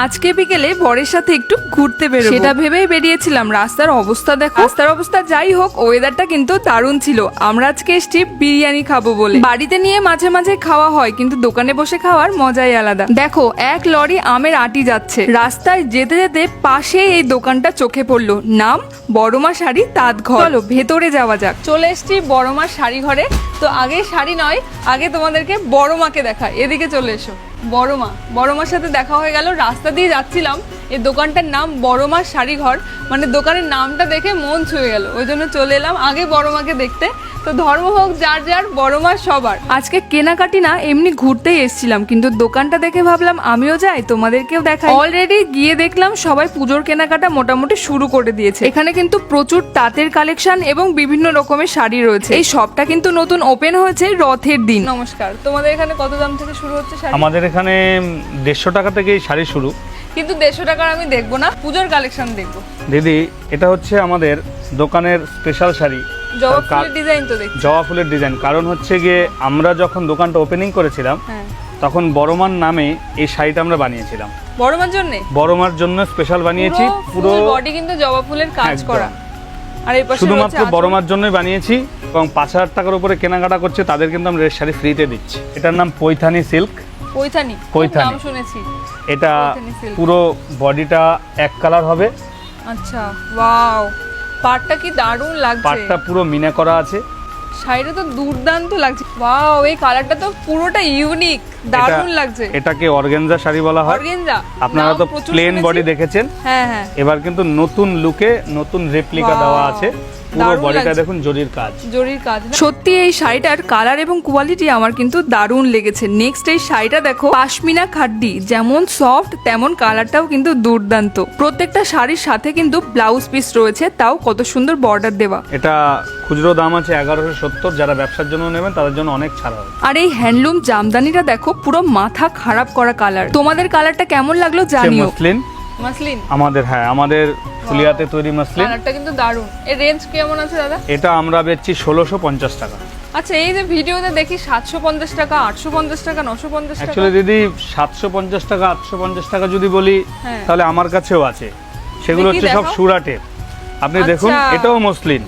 আজকে বিকেলে বরের সাথে একটু ঘুরতে বেরোবো, সেটা ভেবেই বেরিয়েছিলাম। রাস্তার অবস্থা দেখো, রাস্তার অবস্থা যাই হোক, ওয়েদারটা কিন্তু দারুণ ছিল। আমরা আজকে এসছি বিরিয়ানি খাবো বলে। বাড়িতে নিয়ে মাঝে মাঝে খাওয়া হয়, কিন্তু দোকানে বসে খাওয়ার মজাই আলাদা। দেখো, এক লরি আমের আটি যাচ্ছে, রাস্তায় যেতে যেতে পাশে এই দোকানটা চোখে পড়লো, নাম বড়মা শাড়ি তাঁত ঘর। চলো ভেতরে যাওয়া যাক। চলে এসছি বড়মার শাড়ি ঘরে। তো আগে শাড়ি নয়, আগে তোমাদেরকে বড়মাকে দেখা। এদিকে চলে এসো। বড়মার সাথে দেখা হয়ে গেল। রাস্তা দিয়ে যাচ্ছিলাম, এই দোকানটার নাম বড়মার শাড়ি ঘর, মানে দোকানের নামটা দেখে মন ছুঁয়ে গেল, ওই জন্য চলে এলাম আগে বড়মাকে দেখতে। তো ধর্ম হোক যার যার, বড়মা সবার। আজকে কেনাকাটি না, এমনি ঘুরতেই এসেছিলাম, কিন্তু দোকানটা দেখে ভাবলাম আমিও যাই, তোমাদেরকেও দেখাই। অলরেডি গিয়ে দেখলাম সবাই পুজোর কেনাকাটা মোটামুটি শুরু করে দিয়েছে। এখানে কিন্তু প্রচুর তাঁতের কালেকশন এবং বিভিন্ন রকমের শাড়ি রয়েছে। এই শপটা কিন্তু নতুন ওপেন হয়েছে রথের দিন। নমস্কার, তোমাদের এখানে কত দাম থেকে শুরু হচ্ছে শাড়ি? আমাদের এখানে 150 টাকা থেকে শাড়ি শুরু। কিন্তু 150 টাকার আমি দেখবো না, পুজোর কালেকশন দেখবো। দিদি, এটা হচ্ছে আমাদের দোকানের স্পেশাল শাড়ি, জবা ফুলের ডিজাইন তো দেখছি। জবা ফুলের ডিজাইন। কারণ হচ্ছে গিয়ে আমরা যখন দোকানটা ওপেনিং করেছিলাম, তখন বড়মার নামে এই শাড়িটা আমরা বানিয়েছিলাম। বড়মার জন্য? বড়মার জন্য স্পেশাল বানিয়েছি। পুরো বডি কিন্তু জবা ফুলের কাজ করা। আর এই পাশে শুধুমাত্র বড়মার জন্যই বানিয়েছি, এবং 5000 টাকার উপরে কেনাকাটা করছে তাদের কিন্তু আমরা শাড়ি ফ্রিতে দিচ্ছি। এটার নাম পৈথানি সিল্ক। পৈথানি নাম শুনেছি। এটা পুরো বডিটা এক কালার হবে। আচ্ছা, ওয়াও, পাটটা কি দারুণ লাগছে। পাটটা পুরো মিনা করা আছে। শাড়িটা তো দুর্দান্ত লাগছে। ওয়াও, এই কালারটা তো পুরোটা ইউনিক, দারুণ লাগছে। এটাকে অর্গানজা শাড়ি বলা হয়। অর্গানজা, আপনারা তো প্লেন বডি দেখেছেন। হ্যাঁ হ্যাঁ, এবার কিন্তু নতুন লুকে নতুন রেপ্লিকা দেওয়া আছে। পুরো বডিটা দেখুন, জরির কাজ। সত্যি এই শাড়িটার কালার এবং কোয়ালিটি আমার কিন্তু দারুণ লেগেছে। নেক্সট এই শাড়িটা দেখো, পাশমিনা খাড্ডি, যেমন সফট তেমন কালারটাও কিন্তু দুর্দান্ত। প্রত্যেকটা শাড়ির সাথে কিন্তু ব্লাউজ পিস রয়েছে, তাও কত সুন্দর বর্ডার দেওয়া। এটা খুচরো দাম আছে 1170। যারা ব্যবসার জন্য নেবেন তাদের জন্য অনেক ছাড় হবে। আর এই হ্যান্ডলুম জামদানিটা দেখো, পুরো মাথা খারাপ করা কালার। তোমাদের কালারটা কেমন লাগলো জানিও। মাসলিন আমাদের ফুলিয়াতে তৈরি মাসলিন। কালারটা কিন্তু দারুণ। এর রেঞ্জ কেমন আছে দাদা? এটা আমরা বেচছি 1650 টাকা। আচ্ছা, এই যে ভিডিওতে দেখি 750 টাকা, 850 টাকা, 950 টাকা। অ্যাকচুয়ালি দিদি 750 টাকা 850 টাকা যদি বলি, তাহলে আমার কাছেও আছে। সেগুলো হচ্ছে সব সুরাটের। আপনি দেখুন, এটাও মসলিন,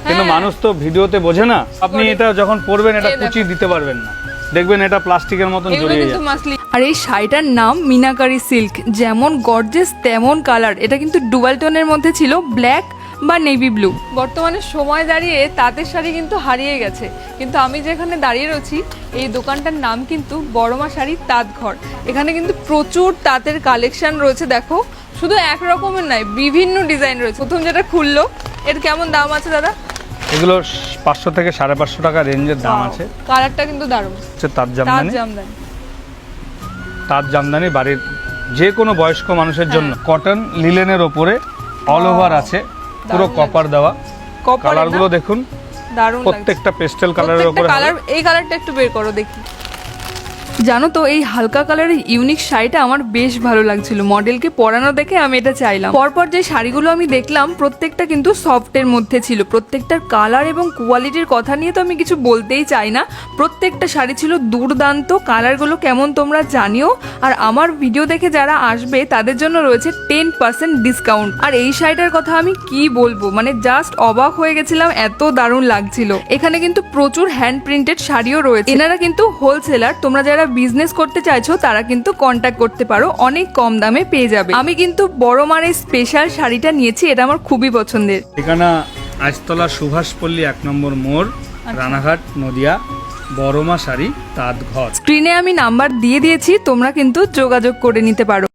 কিন্তু মানুষ তো ভিডিওতে বোঝে না। আপনি এটা যখন পরবেন, এটা কুচি দিতে পারবেন না, দেখবেন এটা প্লাস্টিকের মতন জড়িয়ে যায়। আর এই শাড়িটার নাম মিনাকারি সিল্ক, যেমন গর্জেস তেমন কালার। এটা কিন্তু ডুয়াল টোনের মধ্যে ছিল, ব্ল্যাক বা নেভি ব্লু। বর্তমানে সময় দাঁড়িয়ে তাঁতের শাড়ি কিন্তু হারিয়ে গেছে, কিন্তু আমি যেখানে দাঁড়িয়ে রয়েছি, এই দোকানটার নাম কিন্তু বড়মা শাড়ি তাঁত ঘর। এখানে কিন্তু প্রচুর তাঁতের কালেকশন রয়েছে। দেখো, শুধু এক রকমের নয়, বিভিন্ন ডিজাইন রয়েছে। প্রথম যেটা খুললো, এর কেমন দাম আছে দাদা? এগুলো 500 থেকে 550 টাকা রেঞ্জের দাম আছে। কালারটা কিন্তু দারুণ। তাঁত জামদানি বাড়ির যে কোনো বয়স্ক মানুষের জন্য। কটন লিলেনের ওপরে অল ওভার আছে, পুরো কপার দেওয়া। কালারগুলো দেখুন, দারুণ, প্রত্যেকটা পেস্টেল কালারের উপরে। এই কালারটা একটু বের করো দেখি। জানো তো, এই হালকা কালারের ইউনিক শাড়িটা আমার বেশ ভালো লাগছিল। মডেলকে পরানো দেখে আমি এটা চাইলাম। পরপর যে শাড়িগুলো আমি দেখলাম, প্রত্যেকটা কিন্তু সফটের মধ্যে ছিল। প্রত্যেকটার কালার এবং কোয়ালিটির কথা নিয়ে তো আমি কিছু বলতেই চাই না। প্রত্যেকটা শাড়ি ছিল দুর্দান্ত। কালারগুলো কেমন তোমরা জানিও। আর আমার ভিডিও দেখে যারা আসবে তাদের জন্য রয়েছে 10% ডিসকাউন্ট। আর এই শাড়িটার কথা আমি কি বলবো, মানে জাস্ট অবাক হয়ে গেছিলাম, এত দারুণ লাগছিল। এখানে কিন্তু প্রচুর হ্যান্ড প্রিন্টেড শাড়িও রয়েছে। এনারা কিন্তু হোলসেলার। তোমরা যারা বিজনেস করতে চাইছো তারা কিন্তু কন্ট্যাক্ট করতে পারো, অনেক কম দামে পেয়ে যাবে। আমি কিন্তু বড়মার এই স্পেশাল শাড়িটা নিয়েছি, এটা আমার খুবই পছন্দের। ঠিকানা আইসতলা সুভাষপল্লী 1 নম্বর মোড়, রানাঘাট, নদিয়া, বড়মা শাড়ি তাঁত ঘর। স্ক্রিনে আমি নাম্বার দিয়ে দিয়েছি, তোমরা কিন্তু যোগাযোগ করে নিতে পারো।